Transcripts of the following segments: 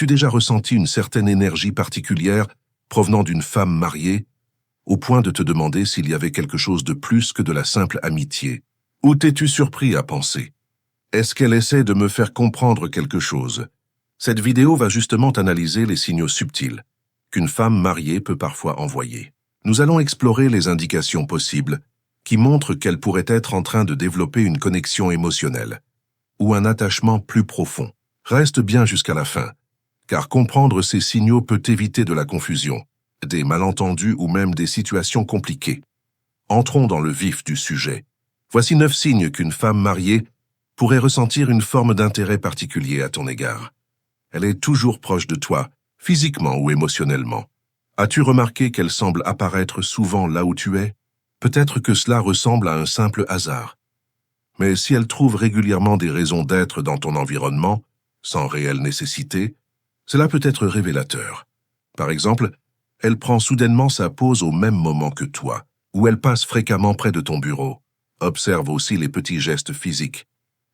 As-tu déjà ressenti une certaine énergie particulière provenant d'une femme mariée, au point de te demander s'il y avait quelque chose de plus que de la simple amitié? Ou t'es-tu surpris à penser: est-ce qu'elle essaie de me faire comprendre quelque chose? Cette vidéo va justement analyser les signaux subtils qu'une femme mariée peut parfois envoyer. Nous allons explorer les indications possibles qui montrent qu'elle pourrait être en train de développer une connexion émotionnelle ou un attachement plus profond. Reste bien jusqu'à la fin, car comprendre ces signaux peut éviter de la confusion, des malentendus ou même des situations compliquées. Entrons dans le vif du sujet. Voici 9 signes qu'une femme mariée pourrait ressentir une forme d'intérêt particulier à ton égard. Elle est toujours proche de toi, physiquement ou émotionnellement. As-tu remarqué qu'elle semble apparaître souvent là où tu es? Peut-être que cela ressemble à un simple hasard. Mais si elle trouve régulièrement des raisons d'être dans ton environnement, sans réelle nécessité, cela peut être révélateur. Par exemple, elle prend soudainement sa pause au même moment que toi, ou elle passe fréquemment près de ton bureau. Observe aussi les petits gestes physiques,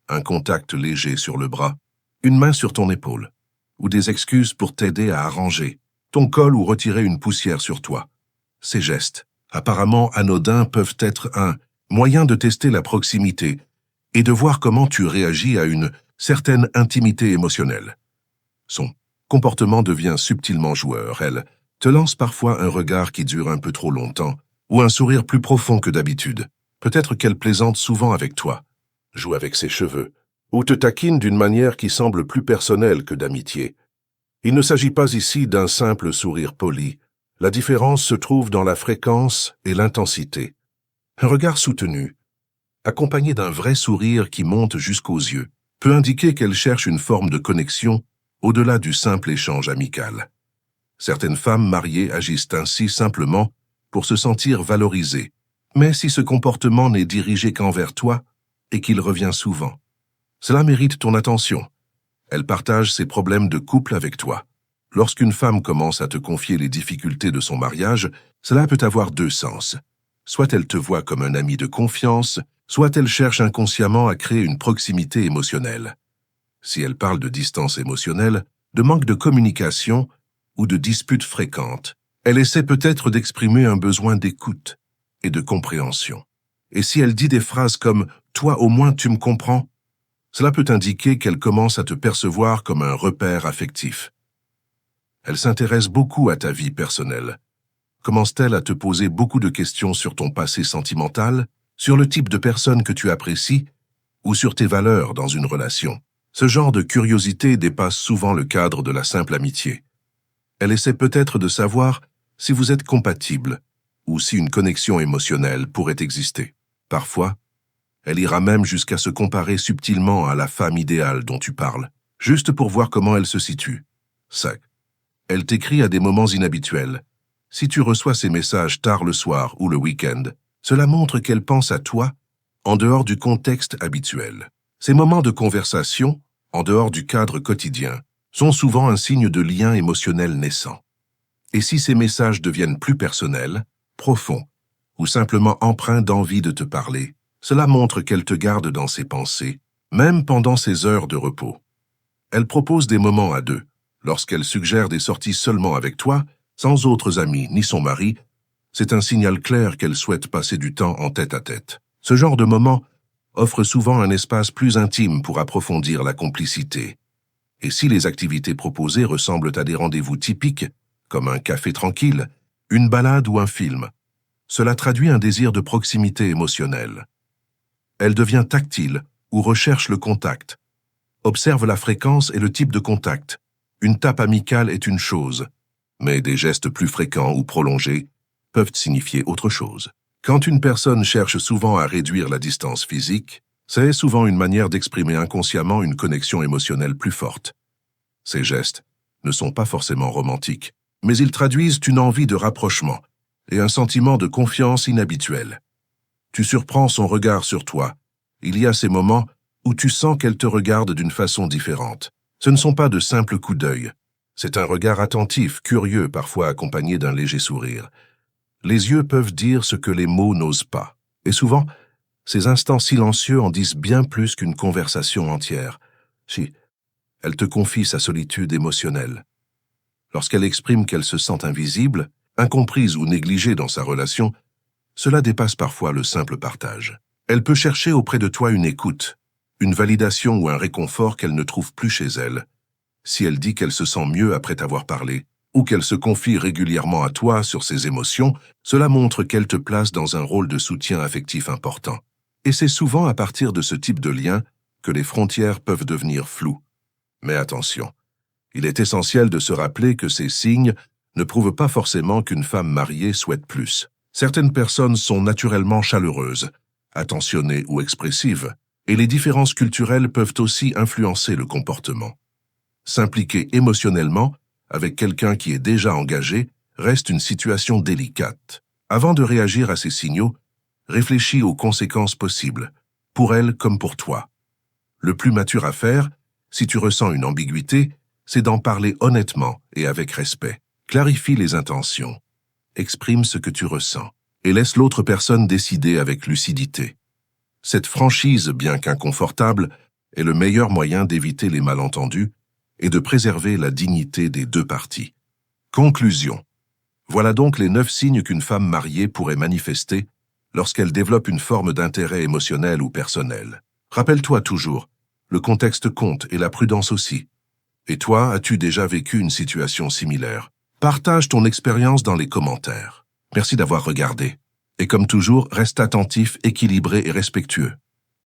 un contact léger sur le bras, une main sur ton épaule, ou des excuses pour t'aider à arranger ton col ou retirer une poussière sur toi. Ces gestes, apparemment anodins, peuvent être un moyen de tester la proximité et de voir comment tu réagis à une certaine intimité émotionnelle. Son comportement devient subtilement joueur. Elle te lance parfois un regard qui dure un peu trop longtemps ou un sourire plus profond que d'habitude. Peut-être qu'elle plaisante souvent avec toi, joue avec ses cheveux, ou te taquine d'une manière qui semble plus personnelle que d'amitié. Il ne s'agit pas ici d'un simple sourire poli. La différence se trouve dans la fréquence et l'intensité. Un regard soutenu, accompagné d'un vrai sourire qui monte jusqu'aux yeux, peut indiquer qu'elle cherche une forme de connexion au-delà du simple échange amical. Certaines femmes mariées agissent ainsi simplement pour se sentir valorisées, mais si ce comportement n'est dirigé qu'envers toi et qu'il revient souvent, cela mérite ton attention. Elle partage ses problèmes de couple avec toi. Lorsqu'une femme commence à te confier les difficultés de son mariage, cela peut avoir 2 sens. Soit elle te voit comme un ami de confiance, soit elle cherche inconsciemment à créer une proximité émotionnelle. Si elle parle de distance émotionnelle, de manque de communication ou de disputes fréquentes, elle essaie peut-être d'exprimer un besoin d'écoute et de compréhension. Et si elle dit des phrases comme « toi au moins tu me comprends », cela peut indiquer qu'elle commence à te percevoir comme un repère affectif. Elle s'intéresse beaucoup à ta vie personnelle. Commence-t-elle à te poser beaucoup de questions sur ton passé sentimental, sur le type de personne que tu apprécies, ou sur tes valeurs dans une relation? Ce genre de curiosité dépasse souvent le cadre de la simple amitié. Elle essaie peut-être de savoir si vous êtes compatibles, ou si une connexion émotionnelle pourrait exister. Parfois, elle ira même jusqu'à se comparer subtilement à la femme idéale dont tu parles, juste pour voir comment elle se situe. 5. Elle t'écrit à des moments inhabituels. Si tu reçois ces messages tard le soir ou le week-end, cela montre qu'elle pense à toi en dehors du contexte habituel. Ces moments de conversation, en dehors du cadre quotidien, sont souvent un signe de lien émotionnel naissant. Et si ces messages deviennent plus personnels, profonds, ou simplement empreints d'envie de te parler, cela montre qu'elle te garde dans ses pensées, même pendant ses heures de repos. Elle propose des moments à 2. Lorsqu'elle suggère des sorties seulement avec toi, sans autres amis ni son mari, c'est un signal clair qu'elle souhaite passer du temps en tête-à-tête. Ce genre de moment offre souvent un espace plus intime pour approfondir la complicité. Et si les activités proposées ressemblent à des rendez-vous typiques, comme un café tranquille, une balade ou un film, cela traduit un désir de proximité émotionnelle. Elle devient tactile ou recherche le contact. Observe la fréquence et le type de contact. Une tape amicale est une chose, mais des gestes plus fréquents ou prolongés peuvent signifier autre chose. Quand une personne cherche souvent à réduire la distance physique, c'est souvent une manière d'exprimer inconsciemment une connexion émotionnelle plus forte. Ces gestes ne sont pas forcément romantiques, mais ils traduisent une envie de rapprochement et un sentiment de confiance inhabituel. Tu surprends son regard sur toi. Il y a ces moments où tu sens qu'elle te regarde d'une façon différente. Ce ne sont pas de simples coups d'œil. C'est un regard attentif, curieux, parfois accompagné d'un léger sourire. Les yeux peuvent dire ce que les mots n'osent pas. Et souvent, ces instants silencieux en disent bien plus qu'une conversation entière. Si Elle te confie sa solitude émotionnelle. Lorsqu'elle exprime qu'elle se sent invisible, incomprise ou négligée dans sa relation, cela dépasse parfois le simple partage. Elle peut chercher auprès de toi une écoute, une validation ou un réconfort qu'elle ne trouve plus chez elle. Si elle dit qu'elle se sent mieux après t'avoir parlé, ou qu'elle se confie régulièrement à toi sur ses émotions, cela montre qu'elle te place dans un rôle de soutien affectif important. Et c'est souvent à partir de ce type de lien que les frontières peuvent devenir floues. Mais attention, il est essentiel de se rappeler que ces signes ne prouvent pas forcément qu'une femme mariée souhaite plus. Certaines personnes sont naturellement chaleureuses, attentionnées ou expressives, et les différences culturelles peuvent aussi influencer le comportement. S'impliquer émotionnellement avec quelqu'un qui est déjà engagé reste une situation délicate. Avant de réagir à ces signaux, réfléchis aux conséquences possibles, pour elle comme pour toi. Le plus mature à faire, si tu ressens une ambiguïté, c'est d'en parler honnêtement et avec respect. Clarifie les intentions, exprime ce que tu ressens, et laisse l'autre personne décider avec lucidité. Cette franchise, bien qu'inconfortable, est le meilleur moyen d'éviter les malentendus et de préserver la dignité des deux parties. Conclusion. Voilà donc les 9 signes qu'une femme mariée pourrait manifester lorsqu'elle développe une forme d'intérêt émotionnel ou personnel. Rappelle-toi toujours, le contexte compte et la prudence aussi. Et toi, as-tu déjà vécu une situation similaire? Partage ton expérience dans les commentaires. Merci d'avoir regardé. Et comme toujours, reste attentif, équilibré et respectueux.